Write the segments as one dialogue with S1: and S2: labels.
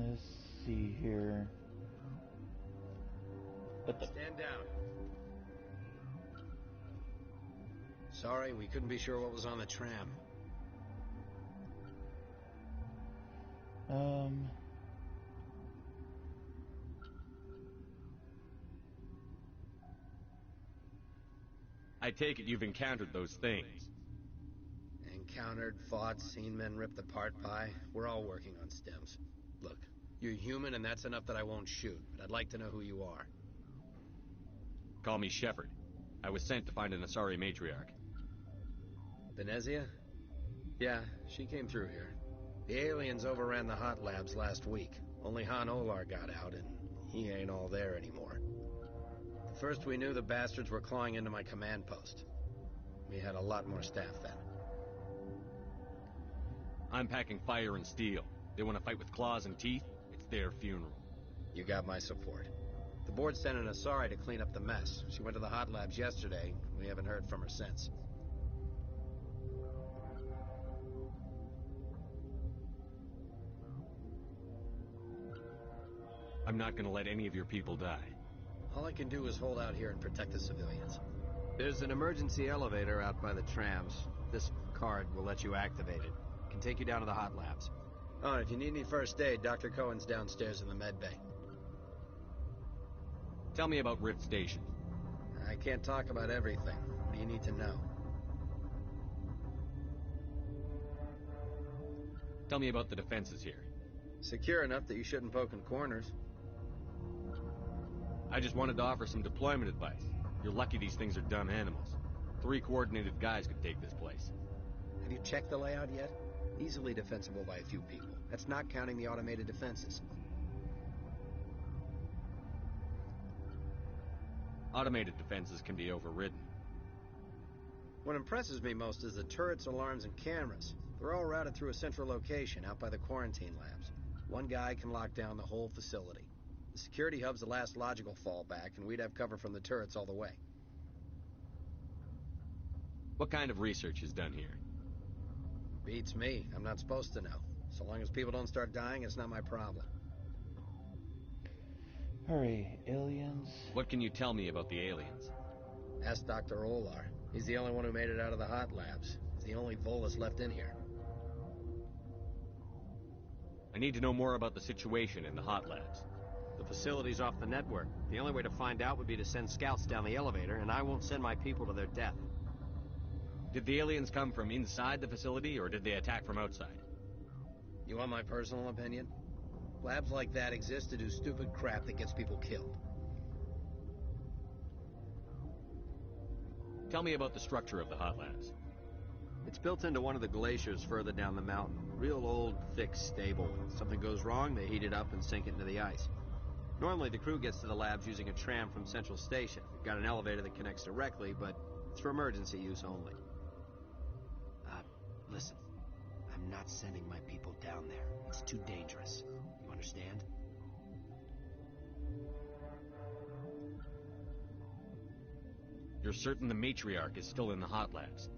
S1: Let's see here.
S2: Stand down. Sorry, we couldn't be sure what was on the tram.
S3: I take it you've encountered those things.
S2: Encountered, fought, seen men ripped apart by. We're all working on stems. Look, you're human and that's enough that I won't shoot, but I'd like to know who you are.
S3: Call me Shepard. I was sent to find an Asari matriarch.
S2: Venezia? Yeah, she came through here. The aliens overran the hot labs last week. Only Han Olar got out, and he ain't all there anymore. The first we knew, the bastards were clawing into my command post. We had a lot more staff then.
S3: I'm packing fire and steel. They want to fight with claws and teeth? It's their funeral.
S2: You got my support. The board sent an Asari to clean up the mess. She went to the hot labs yesterday. We haven't heard from her since.
S3: I'm not going to let any of your people die.
S2: All I can do is hold out here and protect the civilians. There's an emergency elevator out by the trams. This card will let you activate it. It can take you down to the hot labs. Oh, and if you need any first aid, Dr. Cohen's downstairs in the med bay.
S3: Tell me about Rift Station.
S2: I can't talk about everything. What do you need to know?
S3: Tell me about the defenses here.
S2: Secure enough that you shouldn't poke in corners.
S3: I just wanted to offer some deployment advice. You're lucky these things are dumb animals. 3 coordinated guys could take this place.
S2: Have you checked the layout yet? Easily defensible by a few people. That's not counting the automated defenses.
S3: Automated defenses can be overridden.
S2: What impresses me most is the turrets, alarms, and cameras. They're all routed through a central location out by the quarantine labs. One guy can lock down the whole facility. The security hub's the last logical fallback, and we'd have cover from the turrets all the way.
S3: What kind of research is done here?
S2: Beats me. I'm not supposed to know. So long as people don't start dying, it's not my problem.
S1: Hurry, aliens.
S3: What can you tell me about the aliens?
S2: Ask Dr. Olar. He's the only one who made it out of the hot labs. He's the only Volus left in here.
S3: I need to know more about the situation in the hot labs.
S2: The facility's off the network. The only way to find out would be to send scouts down the elevator, and I won't send my people to their death.
S3: Did the aliens come from inside the facility, or did they attack from outside?
S2: You want my personal opinion? Labs like that exist to do stupid crap that gets people killed.
S3: Tell me about the structure of the hot labs.
S2: It's built into one of the glaciers further down the mountain. Real old, thick, stable. If something goes wrong, they heat it up and sink it into the ice. Normally, the crew gets to the labs using a tram from Central Station. We've got an elevator that connects directly, but it's for emergency use only. Listen. I'm not sending my people down there. It's too dangerous. You understand?
S3: You're certain the matriarch is still in the hot labs?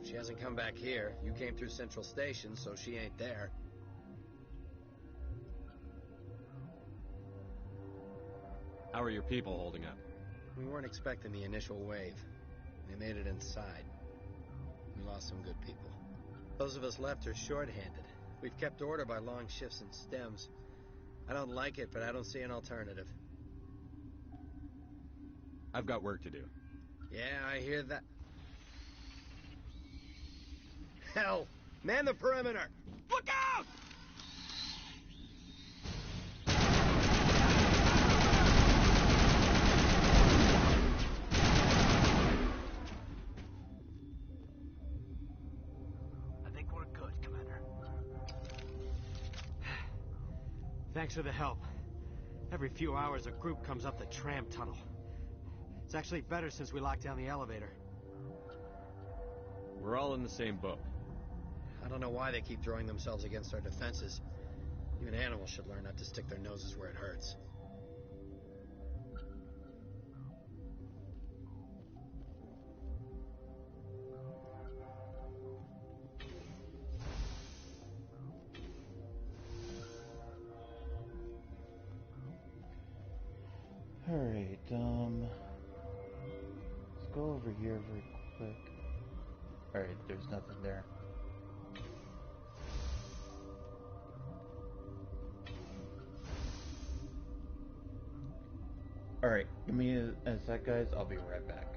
S2: She hasn't come back here. You came through Central Station, so she ain't there.
S3: How are your people holding up?
S2: We weren't expecting the initial wave. They made it inside. We lost some good people. Those of us left are short-handed. We've kept order by long shifts and stems. I don't like it, but I don't see an alternative.
S3: I've got work to do.
S2: Yeah, I hear that. Hell! Man the perimeter!
S3: Look out!
S4: Thanks for the help. Every few hours, a group comes up the tram tunnel. It's actually better since we locked down the elevator.
S3: We're all in the same boat.
S2: I don't know why they keep throwing themselves against our defenses. Even animals should learn not to stick their noses where it hurts.
S1: Alright, let's go over here very quick. Alright, there's nothing there. Alright, give me a sec, guys. I'll be right back.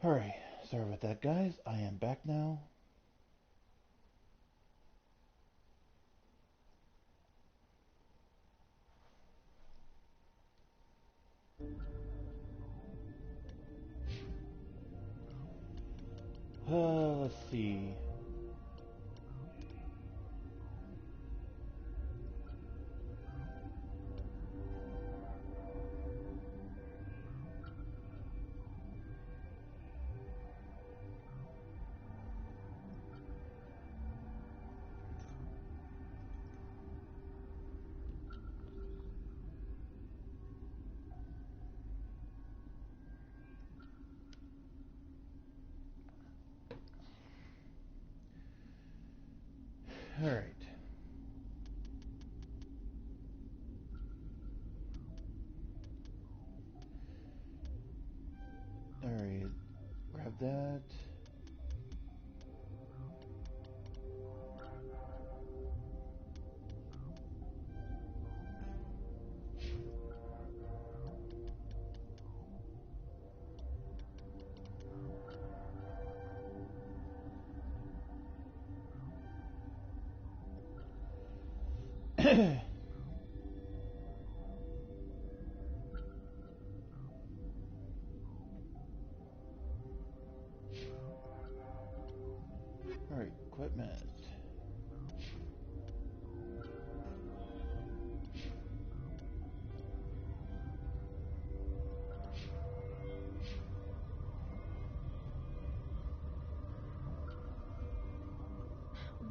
S1: Alright, sorry about that, guys. I am back now. Let's see. Alright. Alright, grab that. Alright, equipment.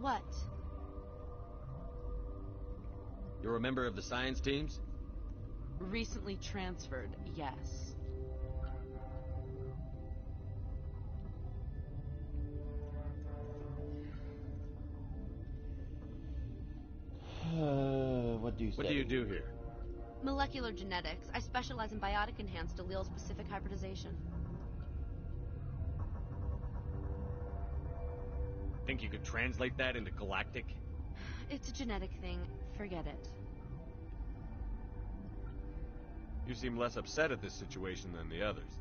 S5: What?
S3: You're a member of the science teams?
S5: Recently transferred, yes.
S1: What do you say?
S3: What do you do here?
S5: Molecular genetics. I specialize in biotic-enhanced allele-specific hybridization.
S3: Think you could translate that into galactic?
S5: It's a genetic thing. Forget it.
S3: You seem less upset at this situation than the others.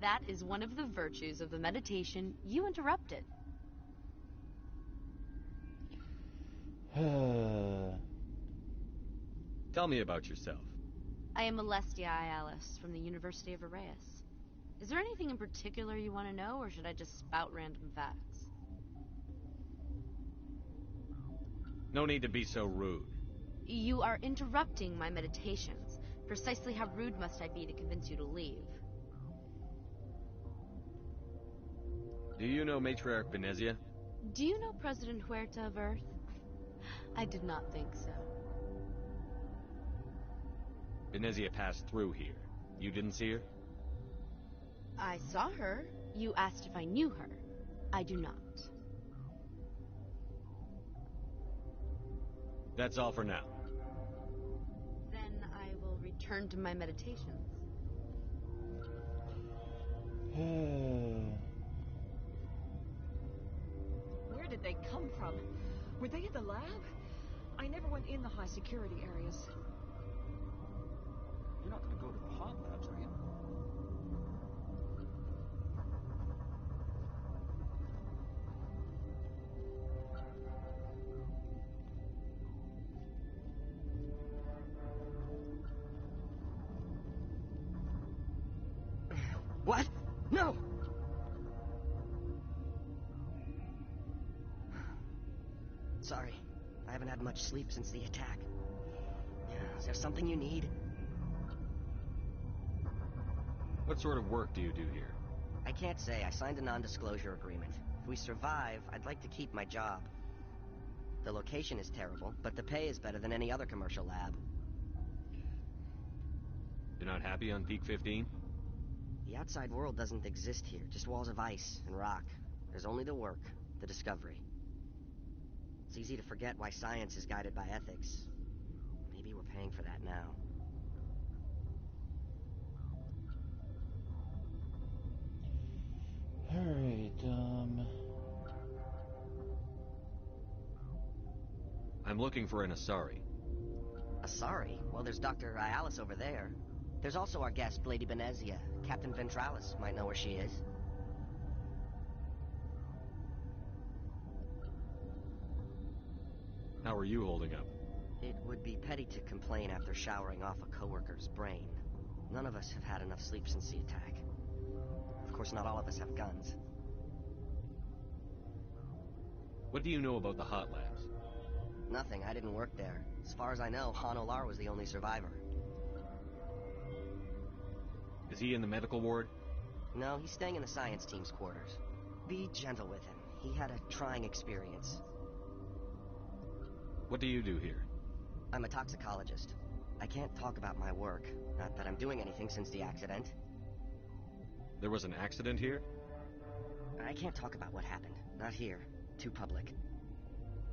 S5: That is one of the virtues of the meditation you interrupted.
S3: Tell me about yourself.
S5: I am Alestia Ialis from the University of Arraeus. Is there anything in particular you want to know, or should I just spout random facts?
S3: No need to be so rude.
S5: You are interrupting my meditations. Precisely how rude must I be to convince you to leave?
S3: Do you know Matriarch Venezia?
S5: Do you know President Huerta of Earth? I did not think so.
S3: Venezia passed through here. You didn't see her?
S5: I saw her. You asked if I knew her. I do not.
S3: That's all for now.
S5: Then I will return to my meditations.
S6: Where did they come from? Were they in the lab? I never went in the high security areas.
S7: You're not going to go to the hot labs, are you?
S8: What? No! Sorry, I haven't had much sleep since the attack. Is there something you need?
S3: What sort of work do you do here?
S8: I can't say. I signed a non-disclosure agreement. If we survive, I'd like to keep my job. The location is terrible, but the pay is better than any other commercial lab.
S3: You're not happy on Peak 15?
S8: The outside world doesn't exist here, just walls of ice and rock. There's only the work, the discovery. It's easy to forget why science is guided by ethics. Maybe we're paying for that now.
S1: Alright,
S3: I'm looking for an Asari.
S8: Asari? Well, there's Dr. Ialis over there. There's also our guest, Lady Venezia. Captain Ventralis might know where she is.
S3: How are you holding up?
S8: It would be petty to complain after showering off a coworker's brain. None of us have had enough sleep since the attack. Of course, not all of us have guns.
S3: What do you know about the hot labs?
S8: Nothing. I didn't work there. As far as I know, Han Olar was the only survivor.
S3: Is he in the medical ward?
S8: No, he's staying in the science team's quarters. Be gentle with him. He had a trying experience.
S3: What do you do here?
S8: I'm a toxicologist. I can't talk about my work. Not that I'm doing anything since the accident.
S3: There was an accident here?
S8: I can't talk about what happened. Not here. Too public.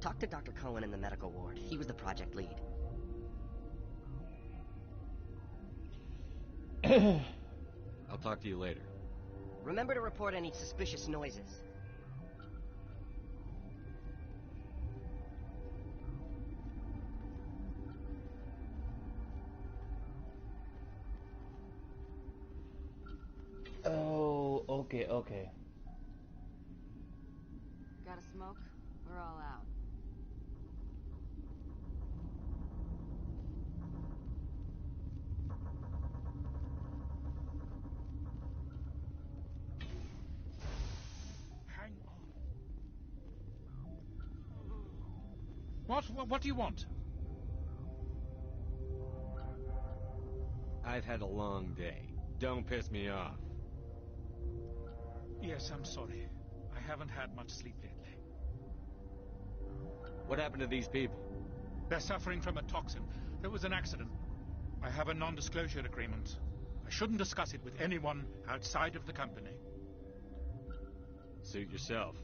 S8: Talk to Dr. Cohen in the medical ward. He was the project lead.
S3: I'll talk to you later.
S8: Remember to report any suspicious noises.
S1: oh, okay.
S5: Got a smoke? We're all out.
S7: What do you want?
S3: I've had a long day. Don't piss me off.
S7: Yes, I'm sorry. I haven't had much sleep lately.
S3: What happened to these people?
S7: They're suffering from a toxin. There was an accident. I have a non-disclosure agreement. I shouldn't discuss it with anyone outside of the company.
S3: Suit yourself.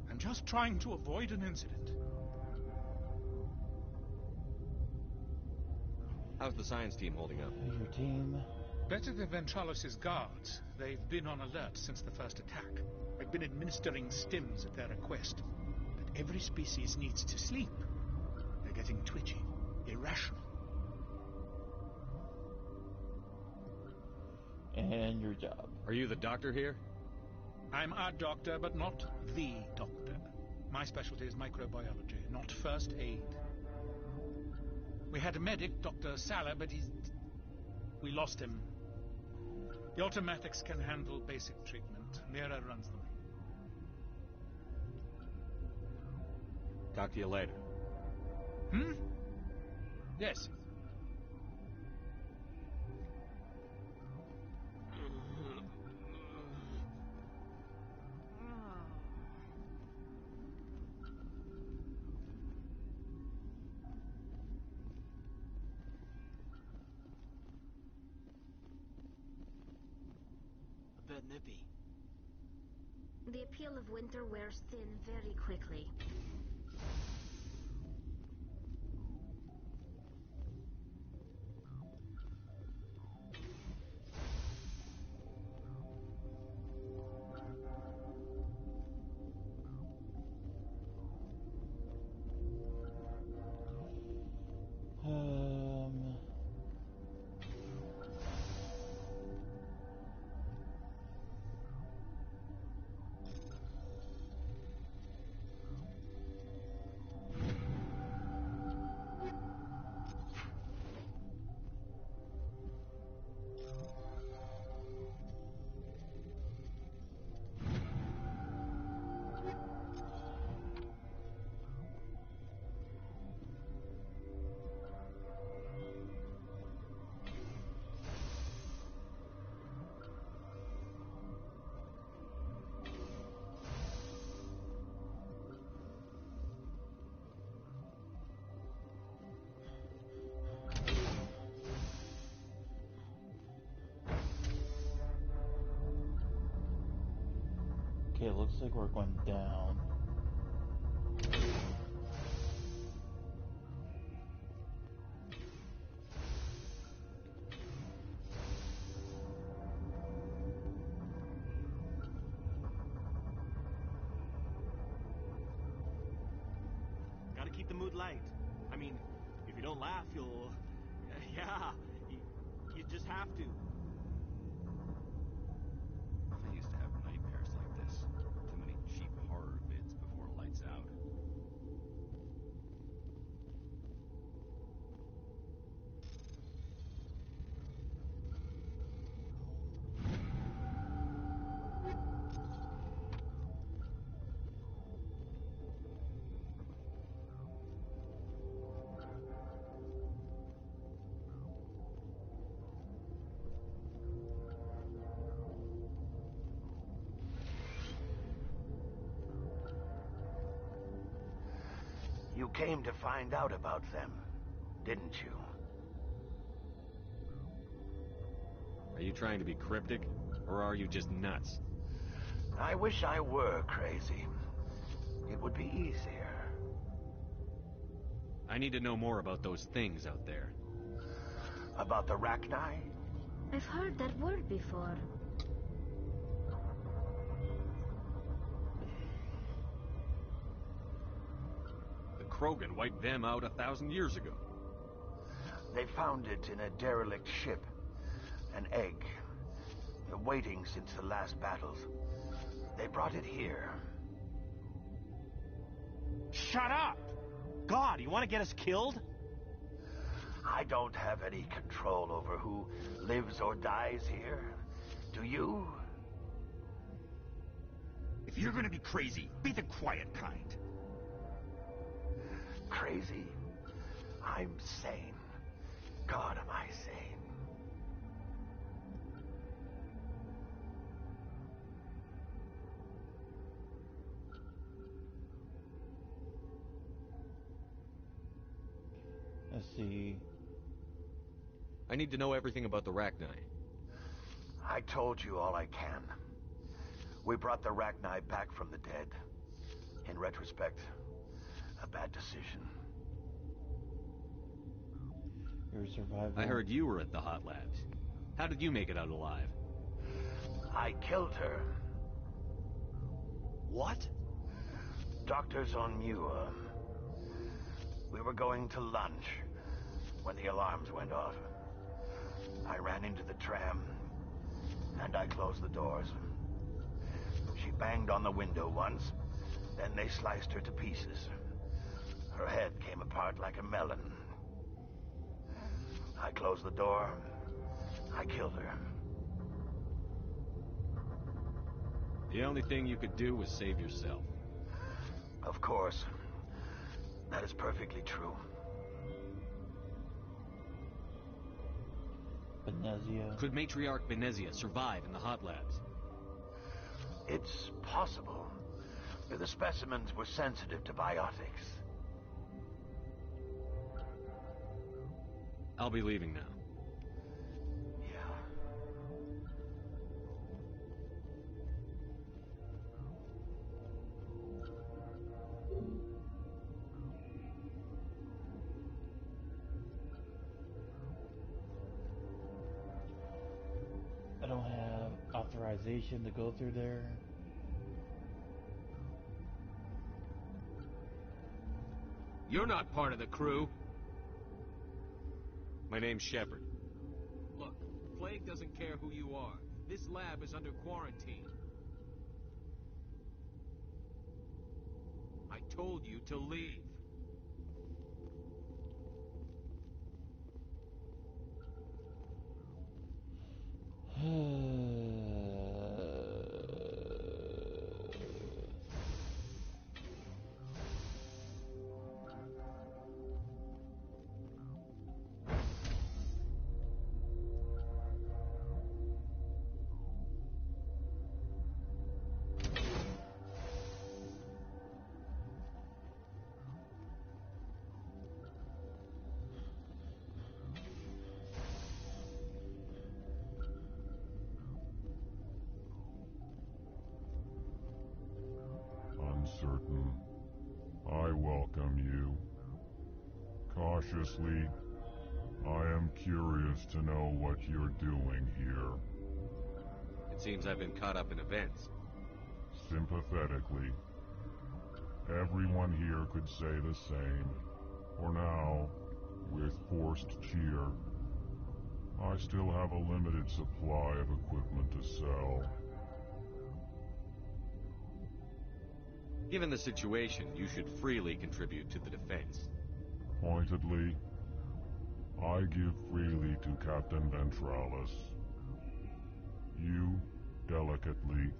S7: I'm just trying to avoid an incident.
S3: How's the science team holding up?
S1: Your team.
S7: Better than Ventralos' guards. They've been on alert since the first attack. I've been administering stims at their request. But every species needs to sleep. They're getting twitchy, irrational.
S1: And your job.
S3: Are you the doctor here?
S7: I'm a doctor, but not the doctor. My specialty is microbiology, not first aid. We had a medic, Dr. Salah, but we lost him. The automatics can handle basic treatment. Mira runs them.
S3: Talk to you later.
S7: Yes.
S4: A bit nippy.
S9: The appeal of winter wears thin very quickly.
S1: Okay, it looks like we're going down.
S4: Gotta keep the mood light. I mean, if you don't laugh, you'll... Yeah, you just have to.
S3: I used to have nightmares like this. Too many cheap horror vids before lights out.
S10: You came to find out about them, didn't you?
S3: Are you trying to be cryptic, or are you just nuts?
S10: I wish I were crazy. It would be easier.
S3: I need to know more about those things out there.
S10: About the Rachni?
S9: I've heard that word before.
S3: The Krogan wiped them out 1,000 years ago.
S10: They found it in a derelict ship. An egg. Waiting since the last battles. They brought it here.
S4: Shut up! God, you want to get us killed?
S10: I don't have any control over who lives or dies here. Do you?
S11: If you're gonna be crazy, be the quiet kind.
S10: crazy? I'm sane. God, am I sane.
S1: Let's see.
S3: I need to know everything about the Rachni.
S10: I told you all I can. We brought the Rachni back from the dead. In retrospect, a bad decision.
S1: Your survival.
S3: I heard you were at the hot labs. How did you make it out alive?
S10: I killed her.
S3: What?
S10: Doctors on Muir. We were going to lunch when the alarms went off. I ran into the tram, and I closed the doors. She banged on the window once, then they sliced her to pieces. Her head came apart like a melon. I closed the door. I killed her.
S3: The only thing you could do was save yourself.
S10: Of course. That is perfectly true.
S1: Benezia.
S3: Could Matriarch Benezia survive in the hot labs?
S10: It's possible. The specimens were sensitive to biotics.
S3: I'll be leaving now.
S10: Yeah.
S1: I don't have authorization to go through there.
S3: You're not part of the crew. My name's Shepard.
S11: Look, Plague doesn't care who you are. This lab is under quarantine. I told you to leave.
S12: Uncertain, I welcome you. Cautiously, I am curious to know what you're doing here.
S3: It seems I've been caught up in events.
S12: Sympathetically, everyone here could say the same. For now, with forced cheer, I still have a limited supply of equipment to sell.
S3: Given the situation, you should freely contribute to the defense.
S12: Pointedly, I give freely to Captain Ventralis. You, delicately,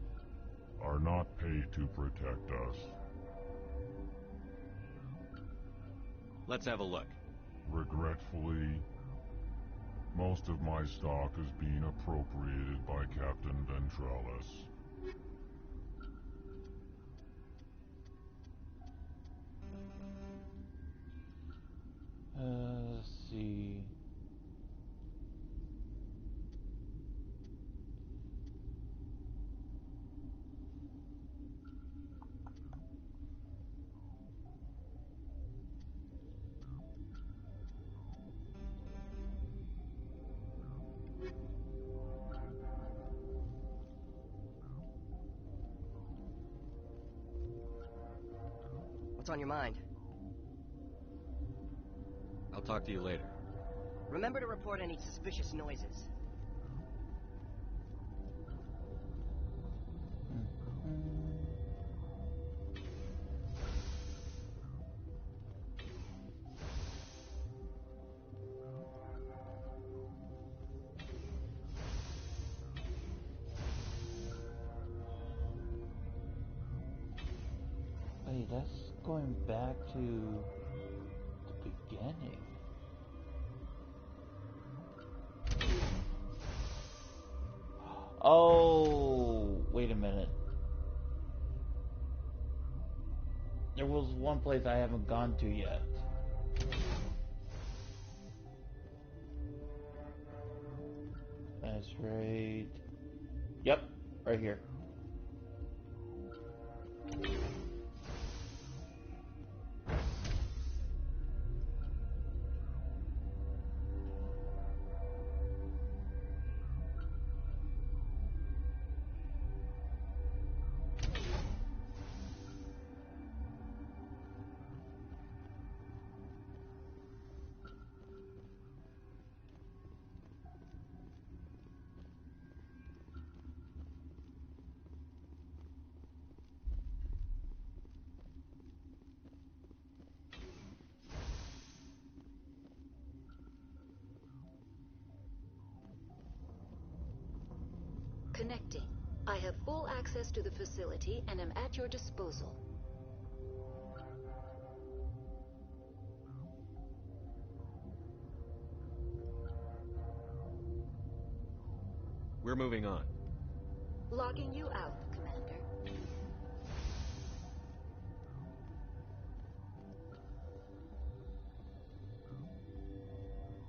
S12: are not paid to protect us.
S3: Let's have a look.
S12: Regretfully, most of my stock is being appropriated by Captain Ventralis.
S1: Let's see.
S8: What's on your mind?
S3: I'll talk to you later.
S8: Remember to report any suspicious noises.
S1: Wait, that's going back to Oh, wait a minute. There was one place I haven't gone to yet. That's right. Yep, right here.
S13: Connecting. I have full access to the facility and am at your disposal.
S3: We're moving on.
S13: Logging you out, Commander.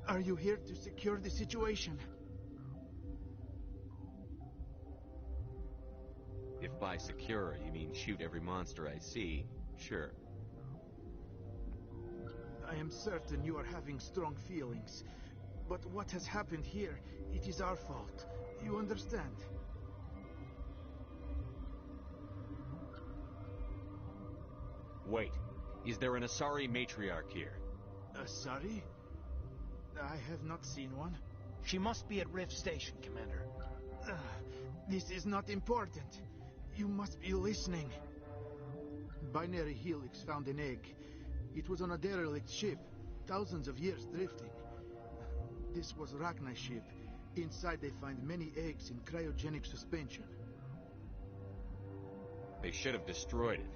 S14: Are you here to secure the situation?
S3: If by secure you mean shoot every monster I see, sure.
S14: I am certain you are having strong feelings. But what has happened here, it is our fault. You understand?
S3: Wait. Is there an Asari matriarch here?
S14: Asari? I have not seen one.
S15: She must be at Rift Station, Commander.
S14: This is not important. You must be listening. Binary Helix found an egg. It was on a derelict ship, thousands of years drifting. This was Rachni's ship. Inside they find many eggs in cryogenic suspension.
S3: They should have destroyed it.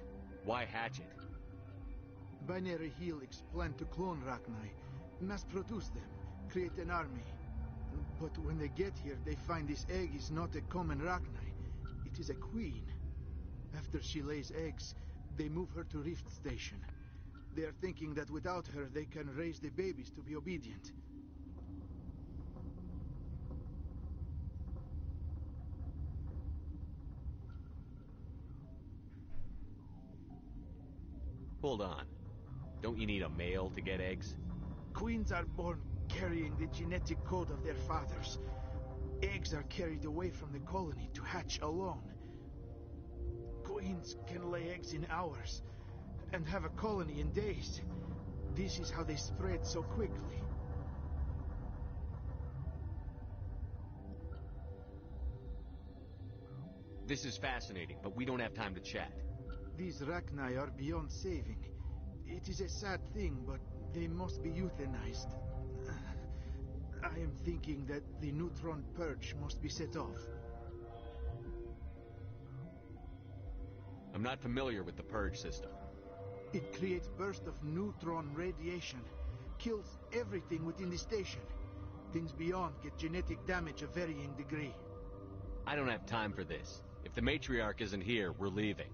S3: Why hatch it?
S14: Binary Helix planned to clone Rachni, mass-produce them, create an army. But when they get here, they find this egg is not a common Rachni. It is a queen. After she lays eggs, they move her to Rift Station. They are thinking that without her, they can raise the babies to be obedient.
S3: Hold on. Don't you need a male to get eggs?
S14: Queens are born carrying the genetic code of their fathers. Eggs are carried away from the colony to hatch alone. Queens can lay eggs in hours and have a colony in days. This is how they spread so quickly.
S3: This is fascinating, but we don't have time to chat.
S14: These Rachni are beyond saving. It is a sad thing, but they must be euthanized. I am thinking that the neutron purge must be set off.
S3: I'm not familiar with the purge system.
S14: It creates bursts of neutron radiation, kills everything within the station. Things beyond get genetic damage of varying degree.
S3: I don't have time for this. If the matriarch isn't here, we're leaving.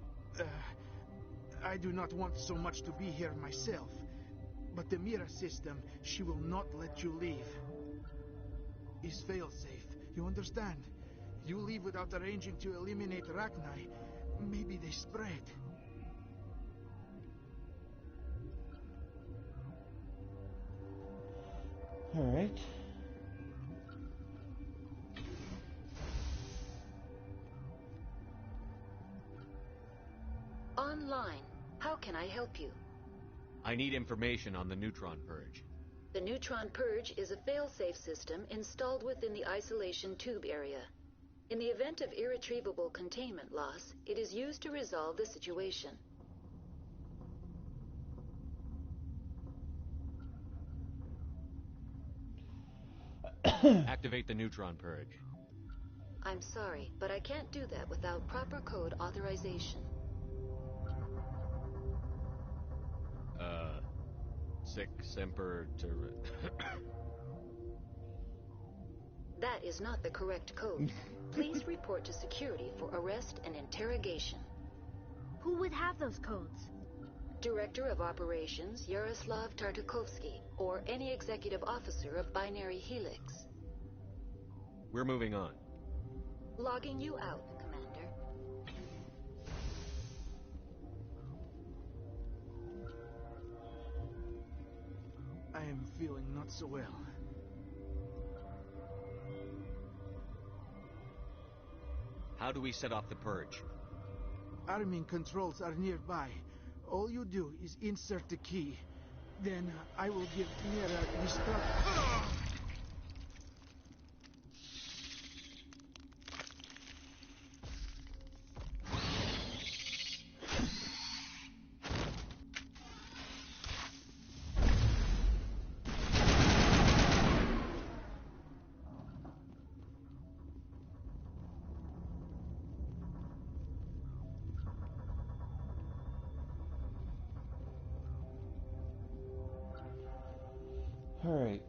S14: I do not want so much to be here myself. But the Mira system, she will not let you leave. Is failsafe, you understand? You leave without arranging to eliminate Rachni, maybe they spread.
S1: Alright.
S13: Online. How can I help you?
S3: I need information on the neutron purge.
S13: The neutron purge is a fail-safe system installed within the isolation tube area. In the event of irretrievable containment loss, it is used to resolve the situation.
S3: Activate the neutron purge.
S13: I'm sorry, but I can't do that without proper code authorization.
S3: Sic semper
S13: That is not the correct code. Please report to security for arrest and interrogation.
S9: Who would have those codes?
S13: Director of Operations Yaroslav Tartakovsky, or any executive officer of Binary Helix.
S3: We're moving on.
S13: Logging you out, Commander.
S14: I am feeling not so well.
S3: How do we set off the purge?
S14: Arming controls are nearby. All you do is insert the key. Then I will give Mira destruct.
S1: Alright.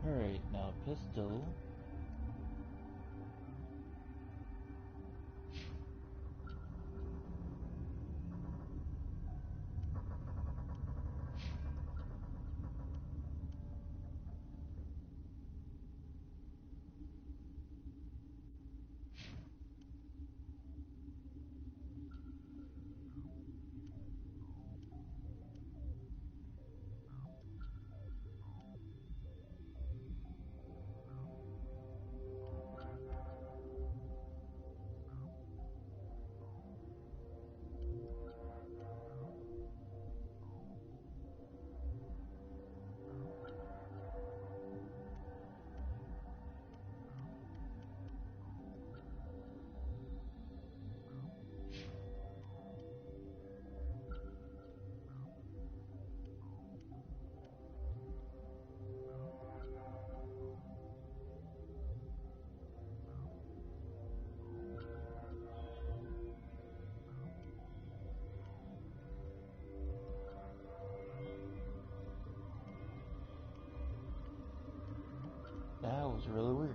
S1: Alright, now pistol. That was really weird.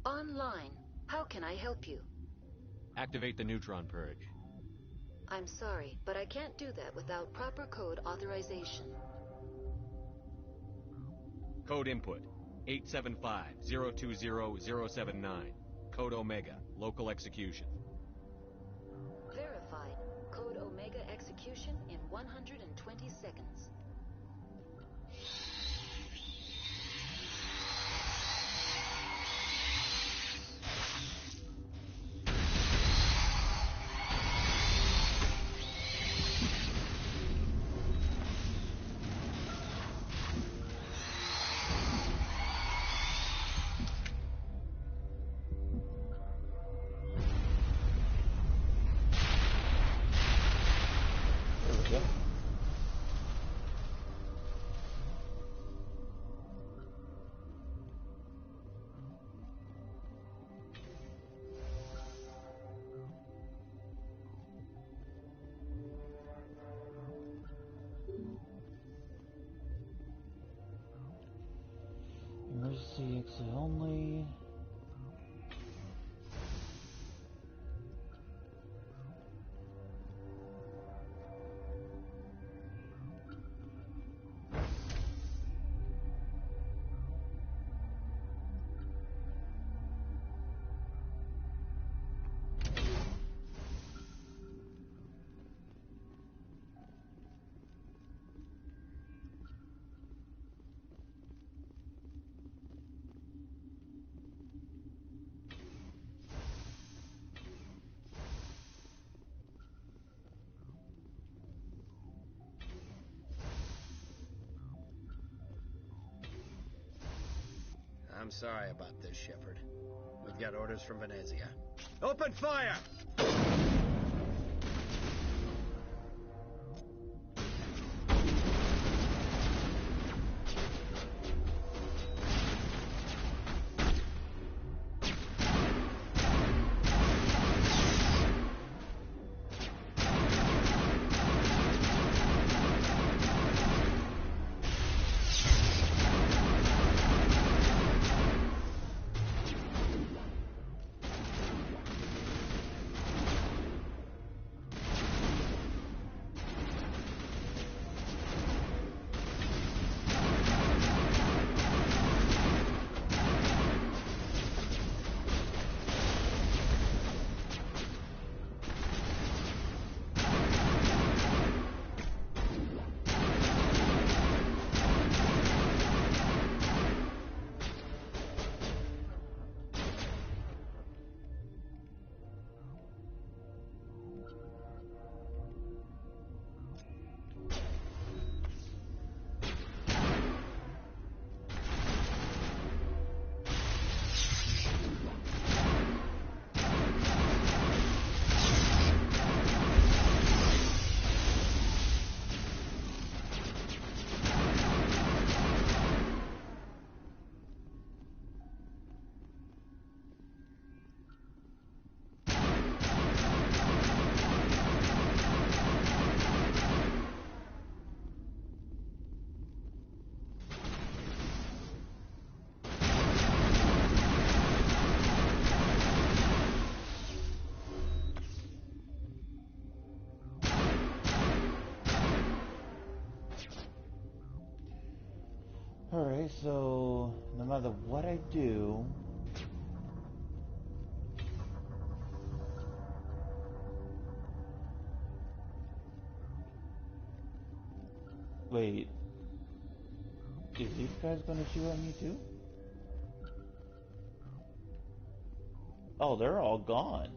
S13: Online. How can I help you?
S3: Activate the neutron purge.
S13: I'm sorry, but I can't do that without proper code authorization.
S3: Code input. 875-020-079. Code Omega. Local execution.
S13: Verified. Code Omega execution in 120 seconds.
S1: Emergency exit only.
S2: I'm sorry about this, Shepard. We've got orders from Venezia. Open fire!
S1: Alright, so no matter what I do, wait, is these guys gonna shoot at me too? Oh, they're all gone.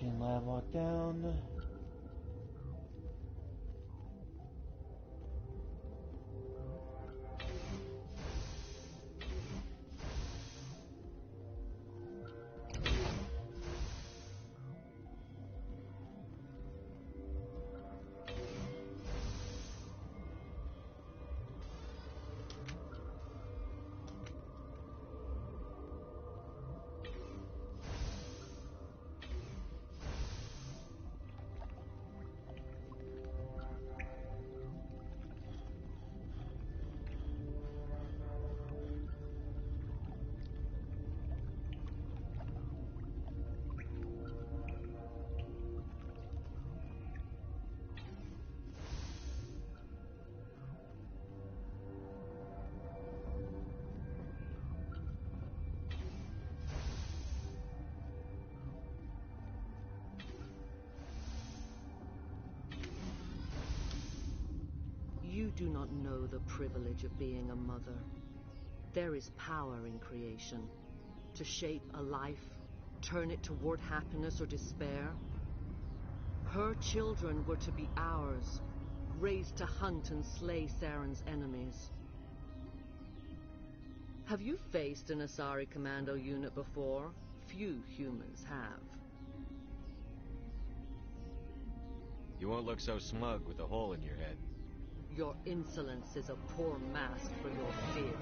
S1: Routine lab lockdown.
S16: You do not know the privilege of being a mother. There is power in creation. To shape a life, turn it toward happiness or despair. Her children were to be ours, raised to hunt and slay Saren's enemies. Have you faced an Asari commando unit before? Few humans have.
S3: You won't look so smug with a hole in your head.
S16: Your insolence is a poor mask for your fear.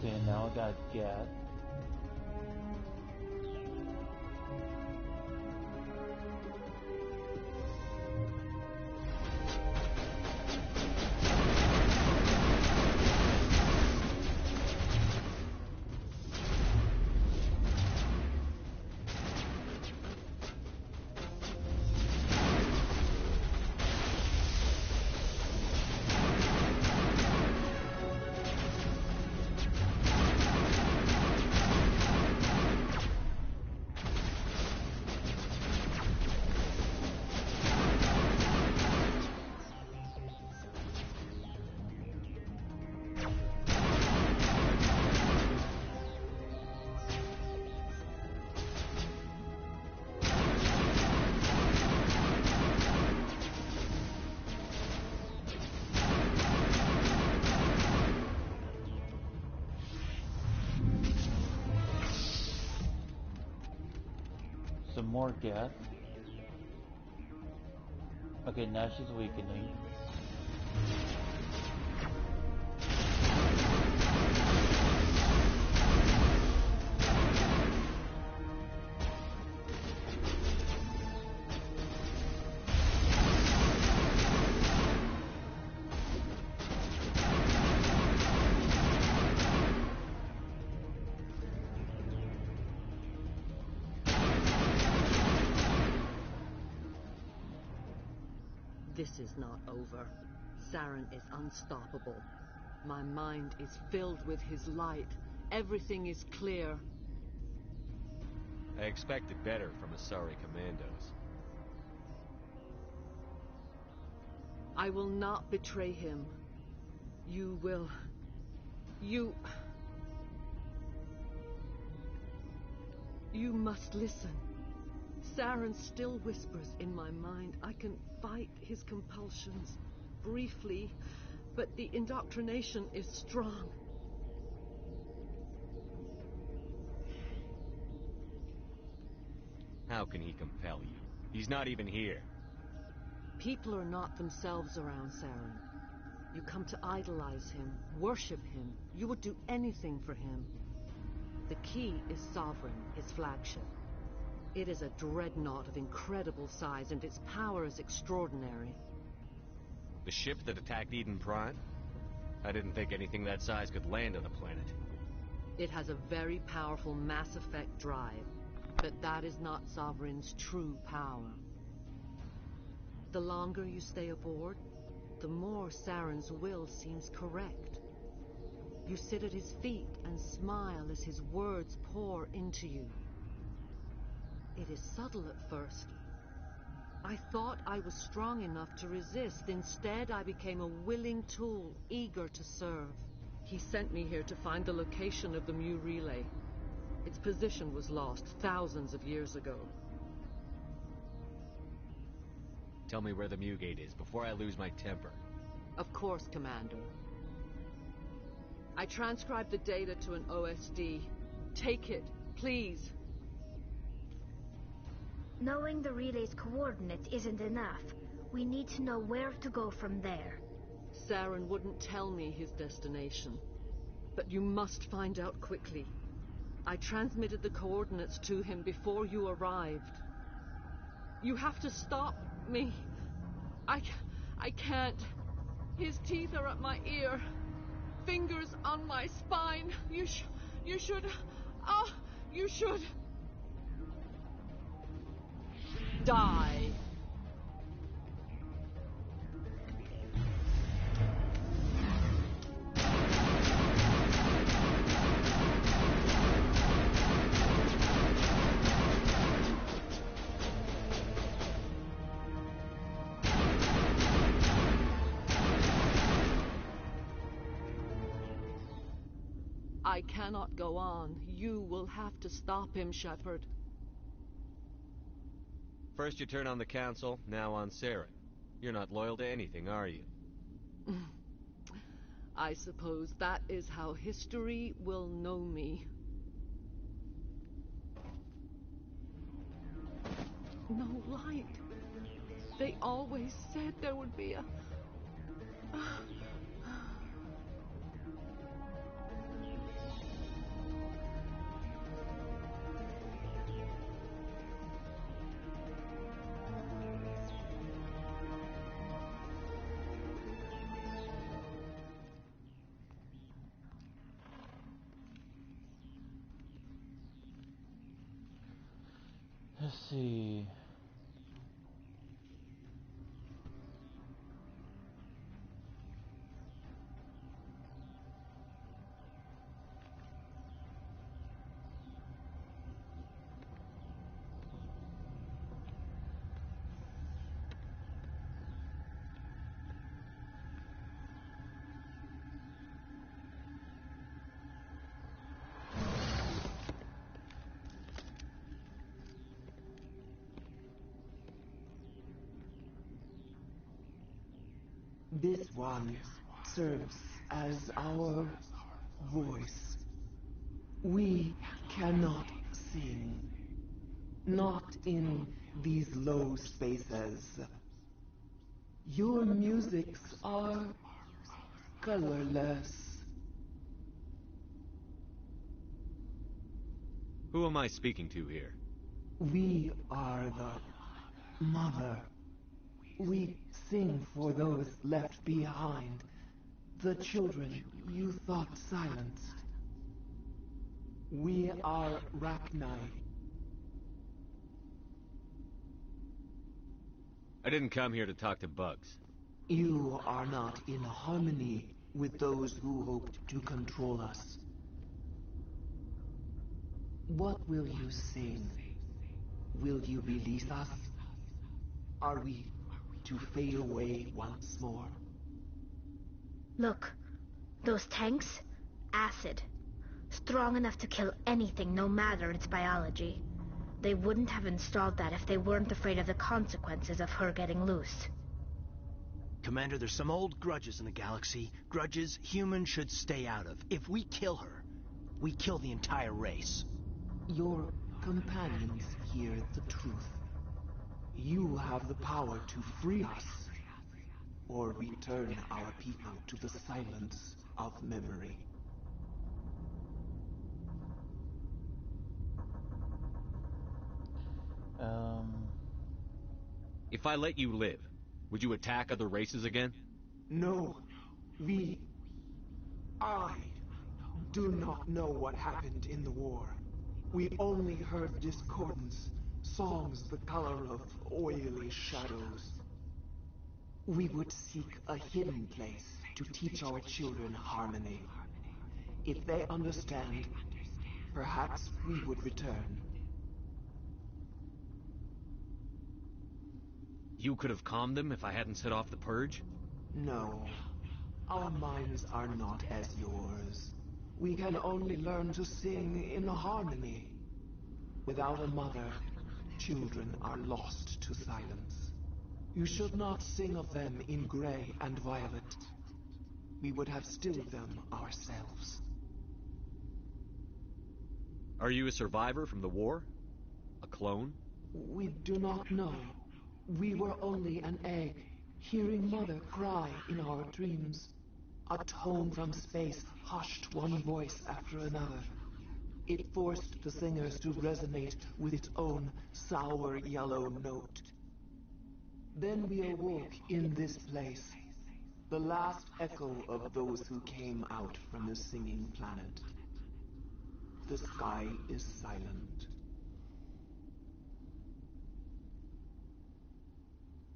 S1: Okay, now I got Gat. Some more Gat. Okay, now she's weakening.
S16: This is not over. Saren is unstoppable. My mind is filled with his light. Everything is clear.
S3: I expected better from Asari commandos.
S16: I will not betray him. You will... You must listen. Saren still whispers in my mind. I can fight his compulsions briefly, but the indoctrination is strong.
S3: How can he compel you? He's not even here.
S16: People are not themselves around Saren. You come to idolize him, worship him. You would do anything for him. The key is Sovereign, his flagship. It is a dreadnought of incredible size, and its power is extraordinary.
S3: The ship that attacked Eden Prime? I didn't think anything that size could land on a planet.
S16: It has a very powerful mass effect drive, but that is not Sovereign's true power. The longer you stay aboard, the more Saren's will seems correct. You sit at his feet and smile as his words pour into you. It is subtle at first. I thought I was strong enough to resist. Instead, I became a willing tool, eager to serve. He sent me here to find the location of the Mu relay. Its position was lost thousands of years ago.
S3: Tell me where the Mu gate is before I lose my temper.
S16: Of course, Commander. I transcribed the data to an OSD. Take it, please.
S9: Knowing the relay's coordinates isn't enough. We need to know where to go from there.
S16: Saren wouldn't tell me his destination. But you must find out quickly. I transmitted the coordinates to him before you arrived. You have to stop me. I can't. His teeth are at my ear. Fingers on my spine. You should... Oh, you should... die. I cannot go on. You will have to stop him, Shepard.
S3: First you turn on the Council, now on Saren. You're not loyal to anything, are you?
S16: I suppose that is how history will know me. No light. They always said there would be a...
S1: Let's see.
S17: This one serves as our voice. We cannot sing. Not in these low spaces. Your musics are colorless.
S3: Who am I speaking to here?
S17: We are the mother. We sing for those left behind. The children you thought silenced. We are Rachni.
S3: I didn't come here to talk to bugs.
S17: You are not in harmony with those who hoped to control us. What will you sing? Will you release us? Are we to fade away once more?
S9: Look, those tanks? Acid. Strong enough to kill anything, no matter its biology. They wouldn't have installed that if they weren't afraid of the consequences of her getting loose.
S15: Commander, there's some old grudges in the galaxy. Grudges humans should stay out of. If we kill her, we kill the entire race.
S17: Your companions hear the truth. You have the power to free us, or return our people to the silence of memory.
S3: If I let you live, would you attack other races again?
S17: No, we I do not know what happened in the war. We only heard discordance, songs the color of oily shadows. We would seek a hidden place to teach our children harmony. If they understand, perhaps we would return.
S3: You could have calmed them if I hadn't set off the purge?
S17: No. Our minds are not as yours. We can only learn to sing in harmony. Without a mother, children are lost to silence. You should not sing of them in gray and violet. We would have stilled them ourselves.
S3: Are you a survivor from the war? A clone?
S17: We do not know. We were only an egg, hearing Mother cry in our dreams. A tone from space hushed one voice after another. It forced the singers to resonate with its own sour yellow note. Then we awoke in this place, the last echo of those who came out from the singing planet. The sky is silent.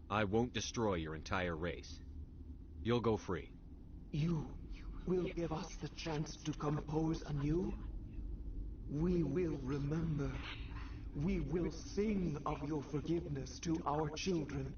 S3: I won't destroy your entire race. You'll go free.
S17: You will give us the chance to compose anew? We will remember. We will sing of your forgiveness to our children.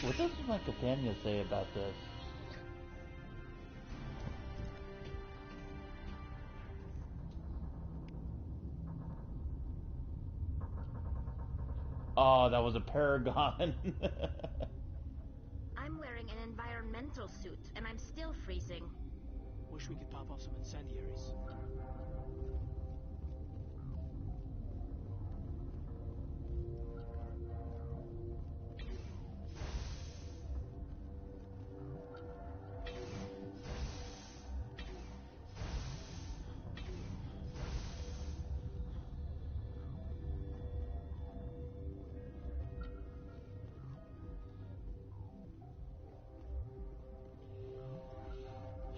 S1: What does my companion say about this? Oh, that was a paragon.
S9: I'm wearing an environmental suit, and I'm still freezing.
S15: Wish we could pop off some incendiaries.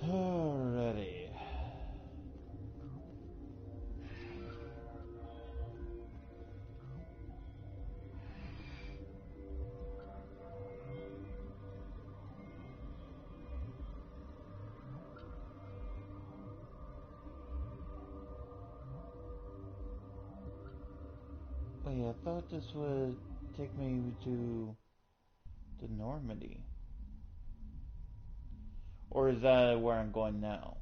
S1: Alrighty. Oh yeah, I thought this would take me to Normandy. Or is that where I'm going now?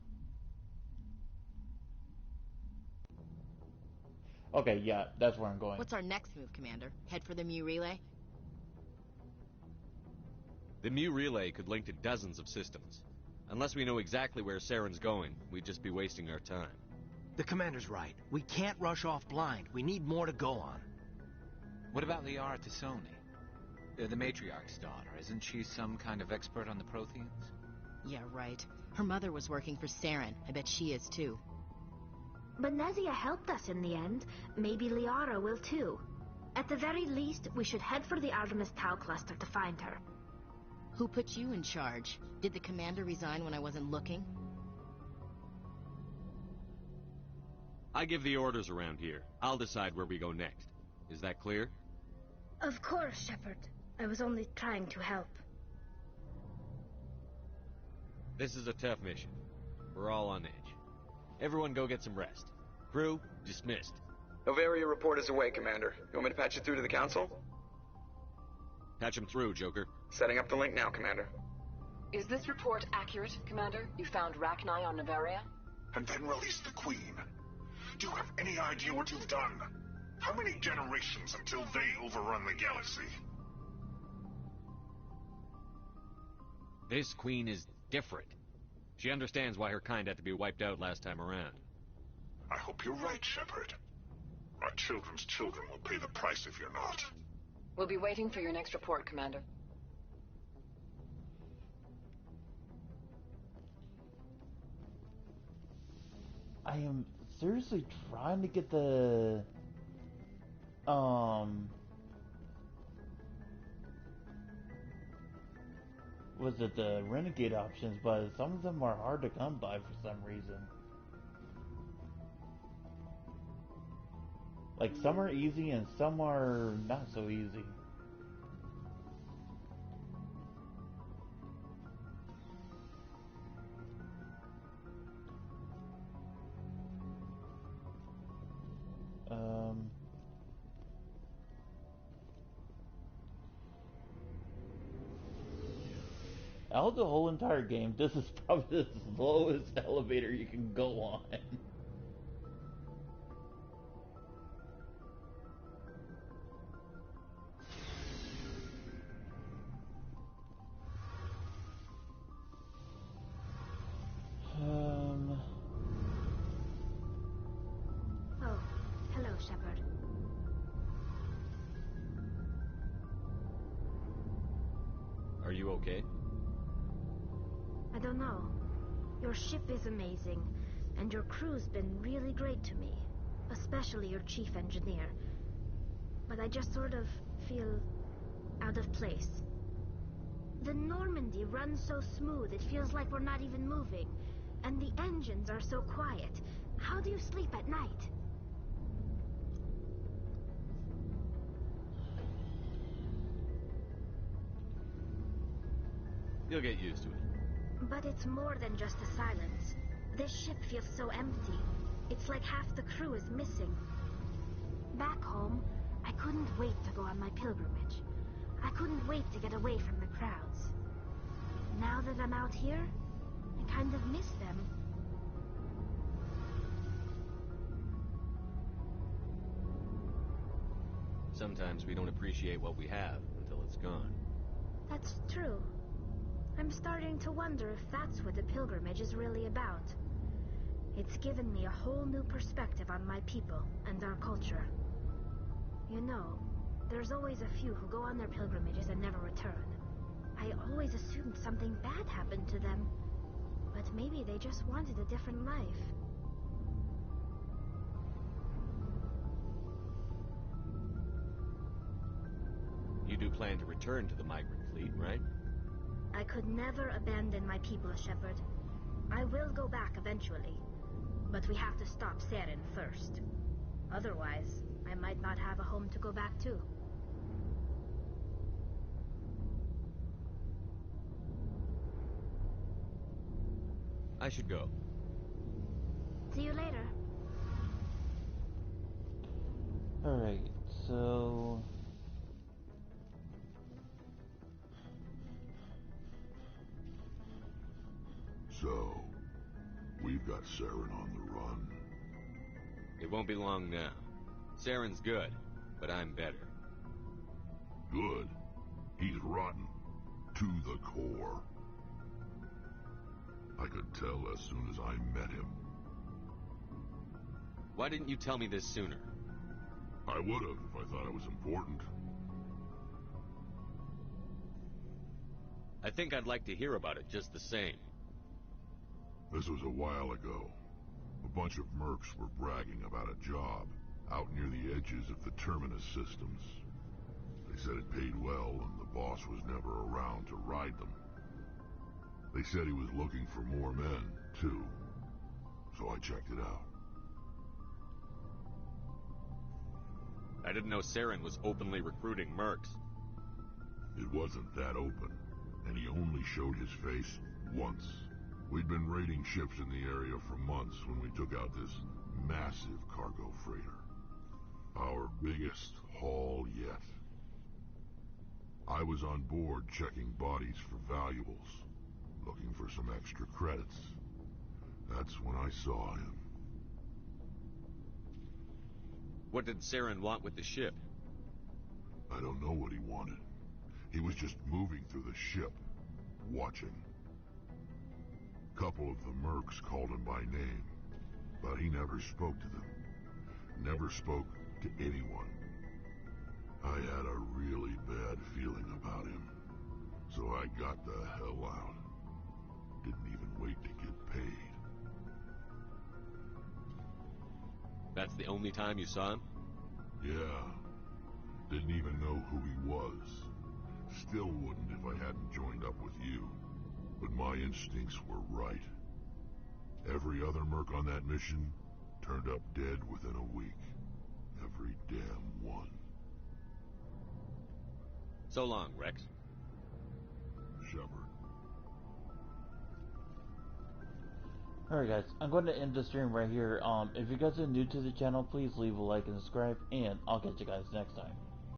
S1: Okay, yeah, that's where I'm going.
S18: What's our next move, Commander? Head for the Mu relay?
S3: The Mu relay could link to dozens of systems. Unless we know exactly where Saren's going, we'd just be wasting our time.
S15: The Commander's right. We can't rush off blind. We need more to go on.
S19: What about Liara Tassoni? The Matriarch's daughter. Isn't she some kind of expert on the Protheans?
S18: Yeah, right. Her mother was working for Saren. I bet she is, too.
S9: But Nezia helped us in the end. Maybe Liara will, too. At the very least, we should head for the Artemis Tau cluster to find her.
S18: Who put you in charge? Did the Commander resign when I wasn't looking?
S3: I give the orders around here. I'll decide where we go next. Is that clear?
S9: Of course, Shepard. I was only trying to help.
S3: This is a tough mission. We're all on edge. Everyone go get some rest. Crew, dismissed.
S20: Novaria report is away, Commander. You want me to patch it through to the Council?
S3: Patch him through, Joker.
S20: Setting up the link now, Commander.
S21: Is this report accurate, Commander? You found Rachni on Novaria?
S12: And then release the Queen. Do you have any idea what you've done? How many generations until they overrun the galaxy?
S3: This Queen is different. She understands why her kind had to be wiped out last time around.
S12: I hope you're right, Shepard. Our children's children will pay the price if you're not.
S21: We'll be waiting for your next report, Commander.
S1: I am seriously trying to get the was it the renegade options, but some of them are hard to come by for some reason. Like some are easy and some are not so easy. Out of the whole entire game, this is probably the slowest elevator you can go on.
S9: Oh, hello, Shepard.
S3: Are you okay?
S9: I don't know. Your ship is amazing, and your crew's been really great to me, especially your chief engineer. But I just sort of feel out of place. The Normandy runs so smooth, it feels like we're not even moving, and the engines are so quiet. How do you sleep at night?
S3: You'll get used to it.
S9: But it's more than just the silence. This ship feels so empty. It's like half the crew is missing. Back home, I couldn't wait to go on my pilgrimage. I couldn't wait to get away from the crowds. Now that I'm out here, I kind of miss them.
S3: Sometimes we don't appreciate what we have until it's gone.
S9: That's true. I'm starting to wonder if that's what the pilgrimage is really about. It's given me a whole new perspective on my people and our culture. You know, there's always a few who go on their pilgrimages and never return. I always assumed something bad happened to them, but maybe they just wanted a different life.
S3: You do plan to return to the migrant fleet, right?
S9: I could never abandon my people, Shepard. I will go back eventually, but we have to stop Saren first. Otherwise, I might not have a home to go back to.
S3: I should go.
S9: See you later.
S1: Alright, so...
S6: So, we've got Saren on the run.
S3: It won't be long now. Saren's good, but I'm better.
S6: Good? He's rotten. To the core. I could tell as soon as I met him.
S3: Why didn't you tell me this sooner?
S6: I would have if I thought it was important.
S3: I think I'd like to hear about it just the same.
S6: This was a while ago. A bunch of mercs were bragging about a job out near the edges of the terminus systems. They said it paid well and the boss was never around to ride them. They said he was looking for more men, too. So I checked it out.
S3: I didn't know Saren was openly recruiting mercs.
S6: It wasn't that open, and he only showed his face once. We'd been raiding ships in the area for months when we took out this massive cargo freighter. Our biggest haul yet. I was on board checking bodies for valuables, looking for some extra credits. That's when I saw him.
S3: What did Saren want with the ship?
S6: I don't know what he wanted. He was just moving through the ship, watching. Couple of the mercs called him by name, but he never spoke to them. Never spoke to anyone. I had a really bad feeling about him, so I got the hell out. Didn't even wait to get paid.
S3: That's the only time you saw him?
S6: Yeah. Didn't even know who he was. Still wouldn't if I hadn't joined up with you. But my instincts were right. Every other merc on that mission turned up dead within a week. Every damn one.
S3: So long, Rex.
S6: Shepard.
S1: Alright guys, I'm going to end the stream right here. If you guys are new to the channel, please leave a like and subscribe, and I'll catch you guys next time.